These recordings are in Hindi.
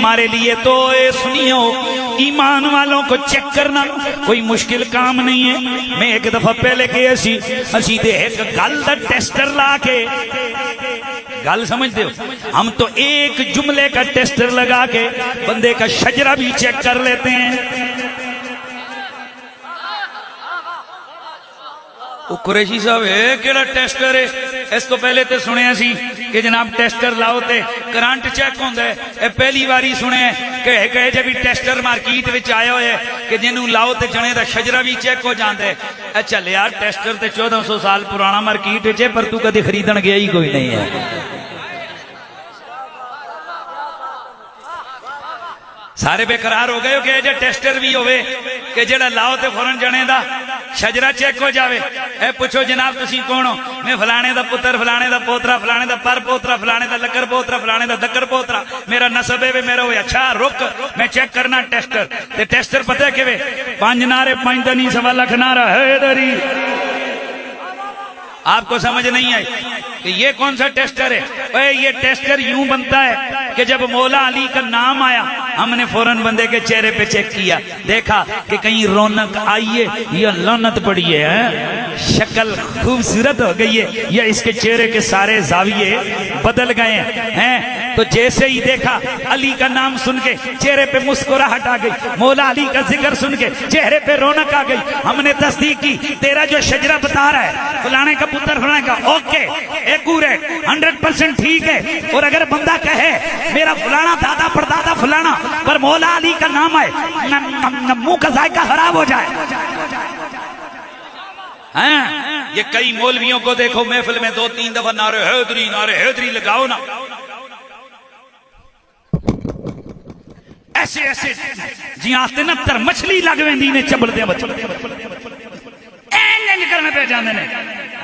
हमारे लिए तो सुनियो, ईमान वालों को चेक करना कोई मुश्किल काम नहीं है। मैं एक दफा पहले गए असी दे एक गल दा टेस्टर ला के, गल समझते हो, हम तो एक जुमले का टेस्टर लगा के बंदे का शजरा भी चेक कर लेते हैं। कुरैशी साहब है केड़ा टेस्टर है? इस तो पहले तो सुने सी कि जनाब टेस्टर लाओ ते करंट चेक होंदा है। पहली बारी सुने कहे जब भी टेस्टर मार्केट विच आया होया कि जिन्हों लाओ ते जने दा शजरा भी चेक हो जाता है। चल यार टेस्टर ते 1400 साल पुराना मार्केट विच है, पर तू कदे खरीदण गया ही कोई नहीं है। सारे बेकरार हो गए कि जे टेस्टर भी होवे कि जेड़ा लाओ ते फौरन जने दा शजरा चेक हो जावे। ए पूछो जनाब तुसी कौन हो? मैं फलाने दा पुत्र, फलाने दा पोतरा, फलाने दा पर पोतरा, फलाने दा लकर पोतरा, फलाने दा दकर पोतरा, मेरा नसब है मेरा हो। अच्छा रुक, मैं चेक करना टेस्टर। ते टेस्टर पता है किवे? 5 नारे 5 दनी 1.25 लाख नारा है दरी। आपको समझ नहीं आई कि ये कौन सा टेस्टर है? ये टेस्टर यूं बनता है कि जब मौला अली का नाम आया हमने फौरन बंदे के चेहरे पे चेक किया, देखा कि कहीं रौनक आई है या लौनत पड़ी है, शक्ल खूबसूरत हो गई है या इसके चेहरे के सारे जाविये बदल गए हैं। तो जैसे ही देखा अली का नाम सुन के चेहरे पे मुस्कुराहट आ गई, मौला अली का जिक्र सुन के चेहरे पे रौनक आ गई। हमने तस्दीक की, तेरा जो शजरा बता रहा है फलाने का पुत्र फलाने का, ओके एक्यूरेट 100% ठीक है। और अगर बंदा कहे मेरा फलाना दादा परदादा फलाना पर मौला अली का नाम है, मुंह का जायका खराब हो जाए। हैं ये कई मौलवियों को देखो महफिल में 2-3 दफा नारे हैदरी लगाओ ना, ऐसे ऐसे जी आते ना तर मछली लग वेंदी ने चबलदे करने पे जाते ने।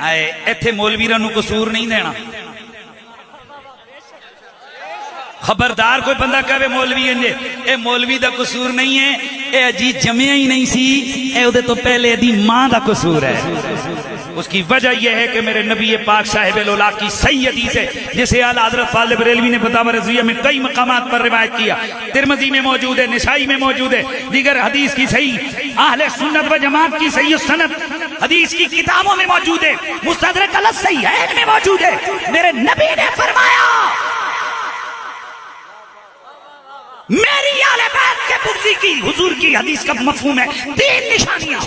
आए इत्थे मौलवीरां नूं कसूर नहीं देना। खबरदार कोई बंदा कहे मौलवी इंजे, ए मौलवी दा कसूर नहीं है, ए अजी जमिया ही नहीं सी, ए उदे तो पहले दी मां दा कसूर है। उसकी वजह यह है कि मेरे नबी पाक साहिब लौला की सही हदीस है जिसे आला हज़रत फाज़िल बरेलवी ने फतावा रज़िया में कई मकामात पर रिवायत किया, तिरमिज़ी में मौजूद है, निसाई में मौजूद है, दीगर हदीस की सही अहले सुन्नत व जमात की सही सनद हदीस की किताबों में मौजूद है, मुस्तदरक अल सहीहैन में मौजूद है। मेरे नबी ने फरमाया मेरी आले बैत के पुर्जी की हुजूर की हदीस का मफहूम है 3 निशानियां।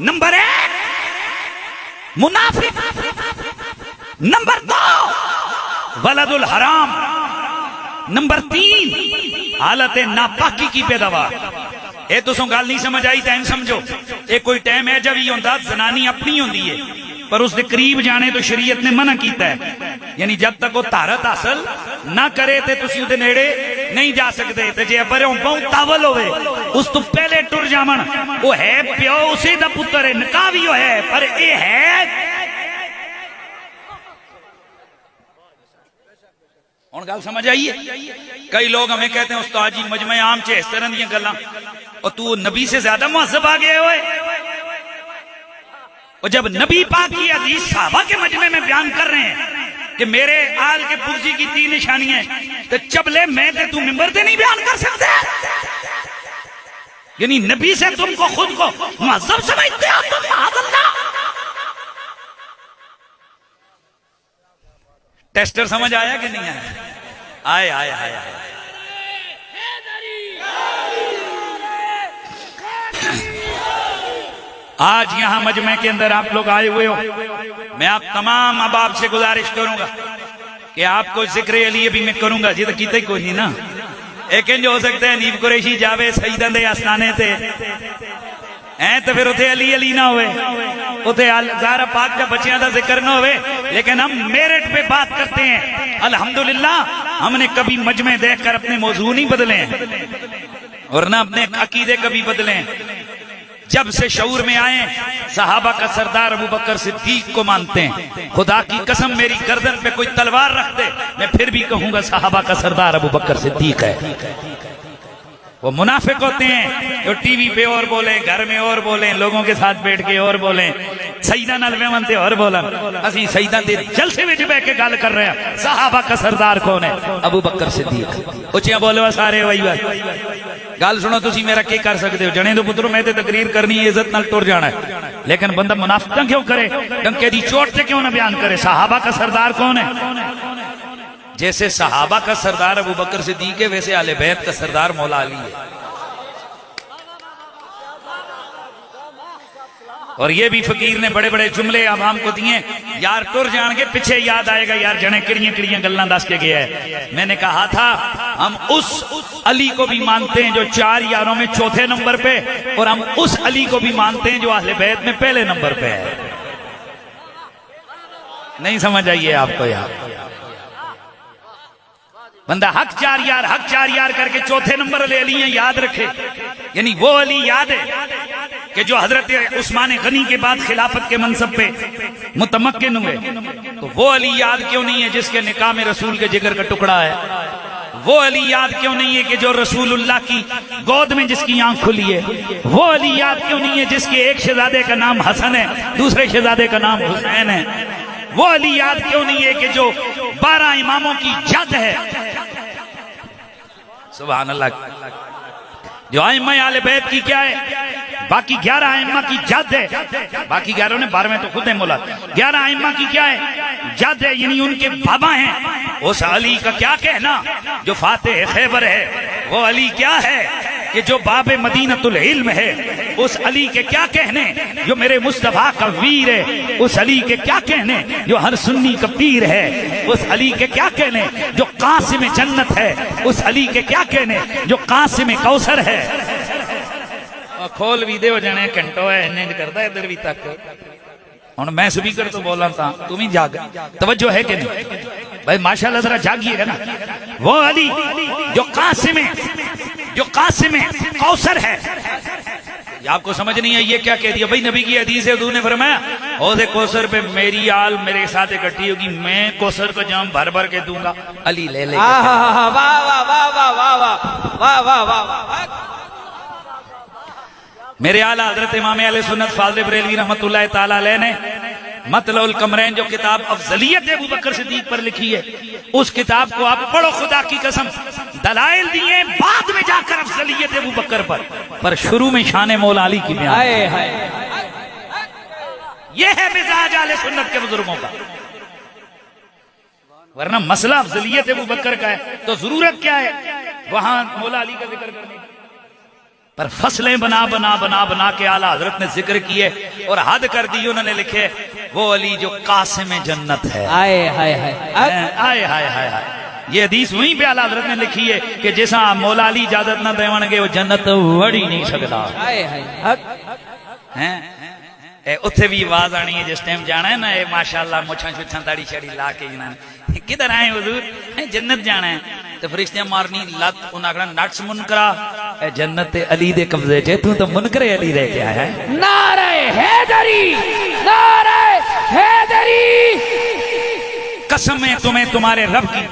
नंबर 1 मुनाफिक, नंबर 2 वलदुल हराम, नंबर 3 हालत नापाकी की पैदावार। ये तो गल नहीं समझ आई तो समझो ये कोई टाइम है जब ही होता जनानी अपनी होती है, पर उसके करीब जाने तो शरीयत ने मना किया है। यानी जब तक वो तारत हासिल ना करे तो तुसी उहदे नेड़े नहीं जा सकते। तो जे पर बहुत तावल होवे उस तो पहले टुर जावन, वो है प्यो उसी दा पुत्र है, निकाह भी है, पर ये है हुण गल समझ आई है। कई लोग हमें कहते हैं उस्ताद जी मजमे आम च इस तरह दी गल्लां, और तू नबी से ज्यादा मुहज़्ज़ब आ गए हुए। और जब नबी पाक की हदीस सहाबा के मजमे में बयान कर रहे हैं कि मेरे आल के पुर्जी की 3 निशानियां, तो चबले मैं ते तू मिंबर पे नहीं बयान कर सकते। यानी नबी से तुमको खुद को मुहज़्ज़ब समझते हो तुम। माज़अल्लाह टेस्टर समझ आया कि नहीं आया? आए आए आए, आए। आज यहां मजमे के अंदर आप लोग आए हुए हो, मैं आप तमाम अहबाब से गुजारिश करूंगा कि आपको जिक्र अली अभी मैं करूंगा जी, तो कीते कोई नहीं ना। एक जो हो सकता है नीब कुरैशी जावे शहीदां दे आस्थाने ते हैं, तो फिर उथे अली अली ना होवे, उथे ज़ाहरा पाक का बच्चियां का जिक्र ना होवे। लेकिन हम मेरिट पे बात करते हैं। अल्हम्दुलिल्लाह हमने कभी मजमे देखकर अपने मौजू नहीं बदले हैं और ना अपने अकीदे कभी बदले हैं। जब से शऊर में आए सहाबा का सरदार अबू बकर सिद्दीक को मानते हैं। खुदा की कसम मेरी गर्दन पे कोई तलवार रख दे मैं फिर भी कहूंगा सहाबा का सरदार अबू बकर सिद्दीक है। वो मुनाफिक होते हैं जो टीवी पे और बोले, घर में और बोले, लोगों के साथ बैठ के और बोले, सईदा नाल वेमन ते और बोलन। असी सईदा दे जलसे विच बैठ के गल कर रहे हैं। सहाबा का सरदार कौन है? अबू बकर सिद्दीक। उचिया बोलो सारे वही बात। गल सुनो, तुसी मेरा की कर सकते हो? जने दो पुत्रो, मैं ते तकरीर करनी है, इज्जत नाल टुर जाना है, लेकिन बंदा मुनाफिक क्यों करे? डंके दी चोट से क्यों ना बयान करे? सहाबा का सरदार कौन है? जैसे सहाबा का सरदार अबू बकर सिद्दीक है, वैसे आले बैत का सरदार मौला अली है। और ये भी फकीर ने बड़े बड़े जुमले आवाम को दिए, यार टुर जान के पीछे याद आएगा यार जने किड़ियां किड़ियां गल्लां दस के गया है। मैंने कहा था हम उस अली को भी मानते हैं जो 4 यारों में चौथे नंबर पे, और हम उस अली को भी मानते हैं जो अहले बैत में पहले नंबर पे है। नहीं समझ आइए आपको? यार बंदा हक 4 यार करके चौथे नंबर अली है, याद रखे। यानी वो अली याद है कि जो हजरत उस्मान गनी के बाद खिलाफत के मनसब पे मुतमक्किन हुए, तो वो अली याद क्यों नहीं है जिसके निकाह में रसूल के जिगर का टुकड़ा है? वो अली याद क्यों नहीं है कि जो रसूलुल्लाह की गोद में जिसकी आंख खुली है? वो अली याद क्यों नहीं है जिसके एक शहजादे का नाम हसन है, दूसरे शहजादे का नाम हुसैन है? वो अली याद क्यों नहीं है कि जो 12 इमामों की जद है? सुभान अल्लाह। जो आइम्मा आले बैत की क्या है? बाकी 11 आइम्मा की जद है, बाकी 11 ने 12वें तो खुद है मौला। 11 आइम्मा की क्या है? जद है, यानी उनके बाबा हैं। उस अली का क्या कहना जो फातिह खैबर है? वो अली क्या है कि जो बाबे मदीनतुल इल्म है? उस अली के क्या कहने जो मेरे मुस्तफा का वीर है? उस अली के क्या कहने जो हर सुन्नी का पीर है? उस अली के क्या कहने जो कासिम जन्नत है? उस अली के क्या कहने जो कासिम कौसर है? खोल भी दे जने घंटो है इन्हें करता इधर भी तक। हुण मैं स्पीकर तो बोला था, तुम ही जाग, तवज्जो है कि नहीं भाई? माशाल्लाह जरा जागिएगा ना। वो अली जो कासिम कौसर है। आपको समझ नहीं है ये क्या कह दिया भाई? नबी की हदीस है, तूने फरमाया औदे कौसर पे मेरी आल मेरे साथ इकट्ठी होगी, मैं कौसर को जाम भर भर के दूंगा। अली ले ले। वाह वाह वाह वाह वाह वाह वाह वाह। मेरे आला हजरत इमाम अहले सुन्नत फाज़िल बरेलवी रहमतुल्लाह ताला अलैह ने मतलउल कमरैन जो किताब अफजलियत अबू बकर सिद्दीक पर लिखी है, उस किताब को आप पढ़ो। खुदा की कसम दलाइल दिए बाद में जाकर अफजलियत अबू बकर पर शुरू में शान मौला अली की बयान। यह है मिजाज आले सुन्नत के बुजुर्गों का। वरना मसला अफजलियत अबू बकर का है तो जरूरत क्या है वहां मौला अली का जिक्र करने की? पर फसलें बना बना बना बना के आला हजरत ने जिक्र किए और हद कर दी। उन्होंने लिखे वो अली जो कासिम जन्नत है। आए हाय हाय आए हाय हाय हाय। ये हदीस वहीं पे आला हजरत ने लिखी है कि जैसा मौला अली इजाजत न देवणगे वो जन्नत वड़ी नहीं सकता। आए हाय उत्थे भी आवाज आनी है जिस टाइम जाना है ना, ये माशाल्लाह मुछां छुछां दाढ़ी शाड़ी ला के इन्होंने किधर आए हुजूर? जन्नत जाना है तो फरिश्ते मारनी लत, उन्हें आखना नट्स मुनकरा, जन्नत अली दे कब्जे च, तू तो मुनकरे अली रह के आया है। नारे हैदरी, नारे हैदरी। कसम है तुम्हें तुम्हारे रब की,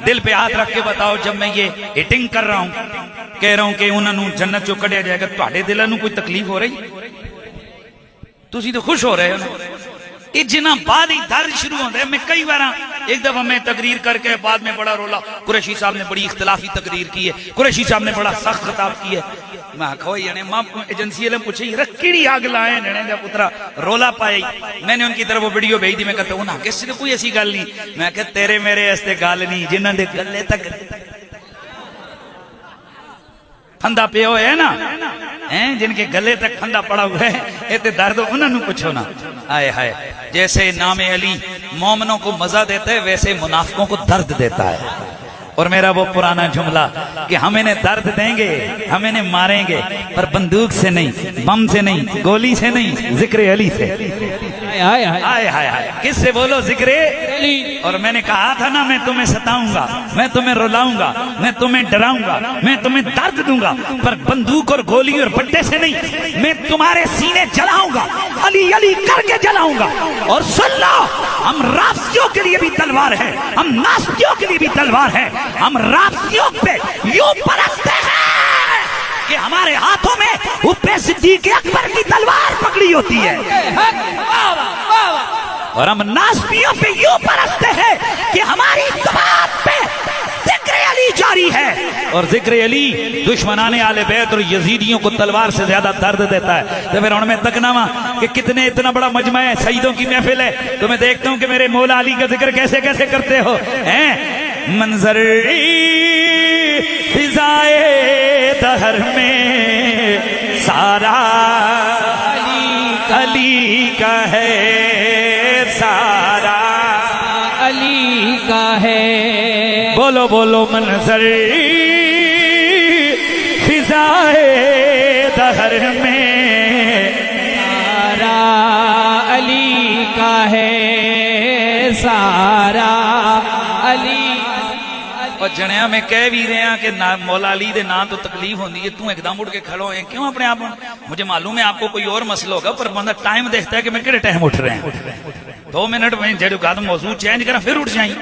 दिल पे हाथ रख के बताओ, जब मैं ये हिटिंग कर रहा हूं, कह रहा हूं कि उन्होंने जन्नत चो कढ़िया जाएगा, तुहाडे दिल नूं कोई तकलीफ हो रही? तुसी तो खुश हो रहे हो ना? ये जिना बाद ही दर्द शुरू होता है। मैं कई बार एक दफा मैं तकरीर करके बाद में बड़ा रोला, कुरैशी साहब ने बड़ी इख्तलाफी तकरीर की है, कुरैशी साहब ने बड़ा सख्त खिताब की है। मैं आखो जने मां एजेंसी वाले पूछे रखड़ी आग लाए जने दा पुत्रा रोला पाई। मैंने उनकी तरफ वो वीडियो भेज दी। मैं कहता हूं किस ने कोई ऐसी गल नहीं। मैं कह तेरे मेरे वास्ते गल नहीं, जिन्हां दे गले तक फंदा पे हो है ना, जिनके गले तक फंदा पड़ा हुआ है, ये तो दर्द उन्होंने पूछो ना। आए हाय। जैसे नाम अली मोमनों को मजा देता है, वैसे मुनाफिकों को दर्द देता है। और मेरा वो पुराना जुमला कि हम इन्हें दर्द देंगे, हम इन्हें मारेंगे, पर बंदूक से नहीं, बम से नहीं, गोली से नहीं, जिक्र अली से। हाय हाय हाय। किससे बोलो? जिक्र अली। और मैंने कहा था ना, मैं तुम्हें सताऊंगा, मैं तुम्हें रुलाऊंगा, मैं तुम्हें डराऊंगा, मैं तुम्हें दर्द दूंगा, पर बंदूक और गोली और बट्टे से नहीं। मैं तुम्हारे सीने जलाऊंगा, अली अली करके जलाऊंगा। और सुन लो, हम राफ्सियों के लिए भी तलवार है, हम नास्तियों के लिए भी तलवार है। हम राफ्सियों पे यूं बरसते हैं सिद्दीक अकबर की तलवार पकड़ी होती है। और हम नास्तियों पे यूं परखते हैं कि हमारी ज़बान पे जिक्र अली जारी है, और जिक्र अली दुश्मनाने आले बैत और यजीदियों को तलवार से ज्यादा दर्द देता है। तो फिर उनमें तकनामा कि कितने इतना बड़ा मजमा है, शहीदों की महफिल है, तो मैं देखता हूं कि मेरे मौला अली का जिक्र कैसे कैसे करते हो हैं। मंजर फिजाए दहर में सारा अली का है, सारा अली का है। बोलो बोलो मंजर फिजाए दहर में सारा अली का है, सारा अली। और जनिया में कह भी रहे हैं कि ना मौला अली दे ना तो तकलीफ होती है, तू एकदम उठ के खड़ो है क्यों अपने आप। मुझे मालूम है आपको कोई और मसला होगा, पर बंदा टाइम देखता है कि मैं कितने टाइम उठ रहे हैं। 2 मिनट में जब कदम मौजूद चेंज करा फिर उठ जाए।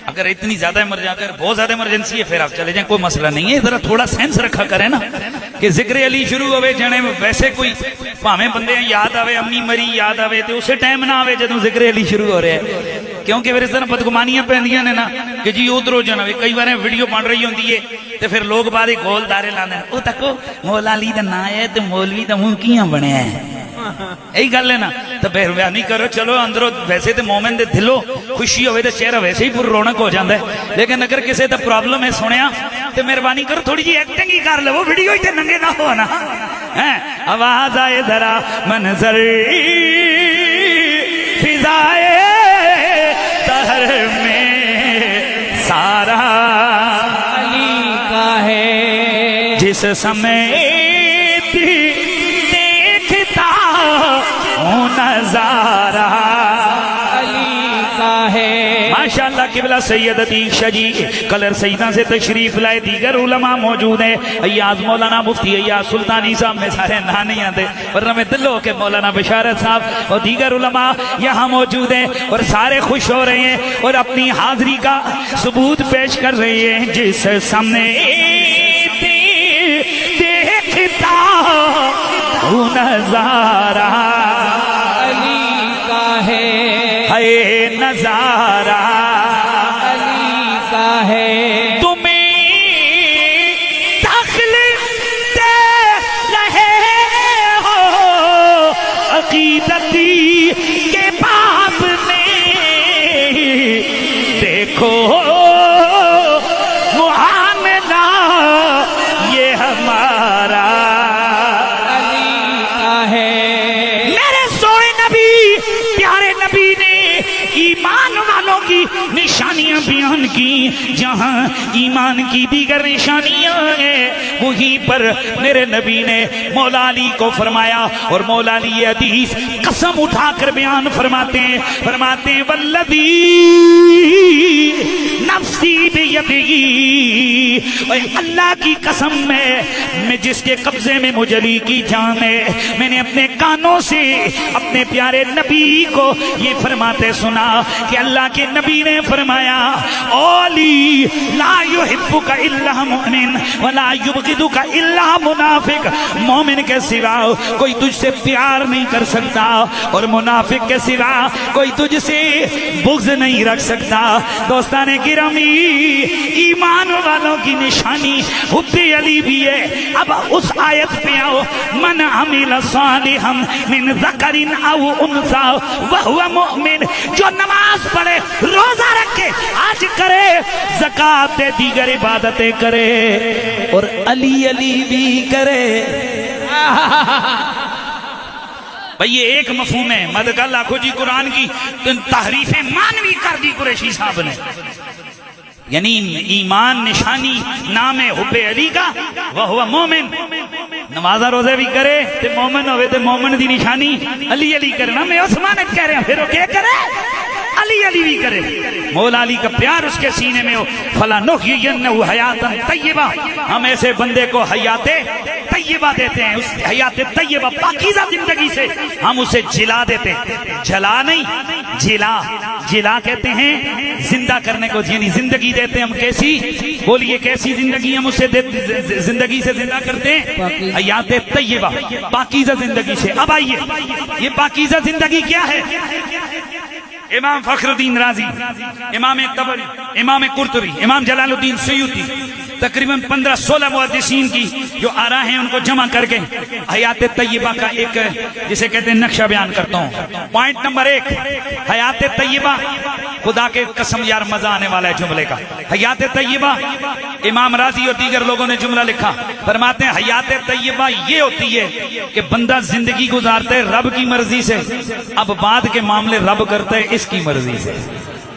अगर इतनी ज्यादा अगर बहुत ज्यादा इमरजेंसी है फिर आप चले जाएं, कोई मसला नहीं है। जरा थोड़ा सेंस रखा करें ना कि जिक्र अली शुरू होवे जने वैसे कोई भावें बंदे याद आवे, अम्मी मरी याद आवे तो उसे टाइम ना आवे जदों जिक्र अली शुरू हो रहा है। क्योंकि फिर इस तरह बदगुमानियां पैंदियां ने ना कि जी उधरों जाना कई बार वीडियो बन रही होती है तो फिर लोग बाद गोल दारे लाने ओ तको मौला अली दा नाम है तो मौलवी दा मुंह कियां बनया है। यही गल है ना, तो फिर बयानी करो। चलो अंदरों वैसे तो मोमिन दे दिलों खुशी होवे तो चेहरा वैसे ही पूरा रौनक हो जाता है, लेकिन अगर किसी का प्रॉब्लम है सुनिया तो मेहरबानी करो थोड़ी जी एक्टिंग ही कर लो, वीडियो ही तो नंगे ना हो ना है। आवाज आए जरा मंजर फिजाए दहर में सारा अली का है। जिस समय नजारा अली का है। माशाअल्लाह किबला सैयद अतीक शाह जी कलर सईदा से तशरीफ लाए, दीगर उलमा मौजूद है। अय्याज मौलाना मुफ्ती अय्याज सुल्तानी साहब में सारे ना नहीं आते, वरना मैं दिल हो के मौलाना बशारत साहब और दीगर उलमा यहाँ मौजूद हैं और सारे खुश हो रहे हैं और अपनी हाजिरी का सबूत पेश कर रहे हैं। जिस सामने देखता नजारा अली का है नजारा अली का है। तुम्हें दखल दे रहे हो अकीदती के बाब में, देखो मुआमला ये हमारा अली का है। मेरे सोए नबी प्यारे नबी ने ईमान वालों की निशानियां बयान की, जहां ईमान की दीगर निशानियां हैं वहीं पर मेरे नबी ने मौला अली को फरमाया। और मौला अली ये हदीस कसम उठाकर बयान फरमाते हैं वल्लदी नफ्सी बियदिही, अल्लाह की कसम मैं जिसके कब्जे में मुजली की जान है, मैंने अपने कानों से अपने प्यारे नबी को ये फरमाते सुना कि अल्लाह के नबी ने फरमाया ओली ला युहिब्बुका इल्ला मुमिन वला युबगिदुका इल्ला मुनाफिक, मोमिन के सिवा कोई तुझसे प्यार नहीं कर सकता और मुनाफिक के सिवा कोई तुझसे बुग़्ज़ नहीं रख सकता। दोस्ताने गिरामी, ईमान वालों की निशानी हुब्बे अली भी है। अब उस आयत पे आओ, मन अमिल सालिहम मिन ज़करिन औ उन्सा वहुवा मुमिन, जो नमाज पढ़े रोजा रखे आज करे ज़कात दे दीगर इबादतें करे और अली अली भी करे। भाई ये एक मफहूम है। मदकल आखो जी कुरान की तहरीफें मानवी कर दी कुरैशी साहब ने, यानी ईमान निशानी नाम है हुब्बे अली का वह हुआ मोमिन। नमाजा रोजे भी करे ते मोमिन होवे ते मोमिन दी निशानी अली अली करना। मैं उस्मान कह रहा फिर वो क्या करे, अली अली भी करे। मौला अली का प्यार उसके सीने में हो। फला नुहयियन्नहु हयातन तय्यबा, हम ऐसे बंदे को हयाते तय्यबा देते हैं, उस हयाते तय्यबा पाकीज़ा जिंदगी से हम उसे जिला देते हैं। जला नहीं, जिला जिला कहते हैं जिंदा करने को, यानी जिंदगी देते हैं हम। कैसी, बोलिए कैसी जिंदगी हम उसे जिंदगी से जिंदा करते हैं? हयात तय्यबा, पाकीज़ा जिंदगी से। अब आइए, ये पाकीज़ा जिंदगी क्या है? इमाम फखरुद्दीन राजी, इमाम तबरी, इमाम कुर्तुबी, इमाम जलालुद्दीन सुयूती, तकरीबन 15-16 मुहद्दिसीन की जो आरा हैं उनको जमा करके हयात तय्यबा का एक, जिसे कहते हैं, नक्शा बयान करता हूं। पॉइंट नंबर 1, हयात तय्यबा, खुदा के कसम यार मजा आने वाला है जुमले का। हयात तय्यबा, इमाम राजी और दीगर लोगों ने जुमला लिखा, फरमाते हैं हयात तय्यबा ये होती है कि बंदा जिंदगी गुजारते है रब की मर्जी से, अब बाद के मामले रब करते है इसकी मर्जी से।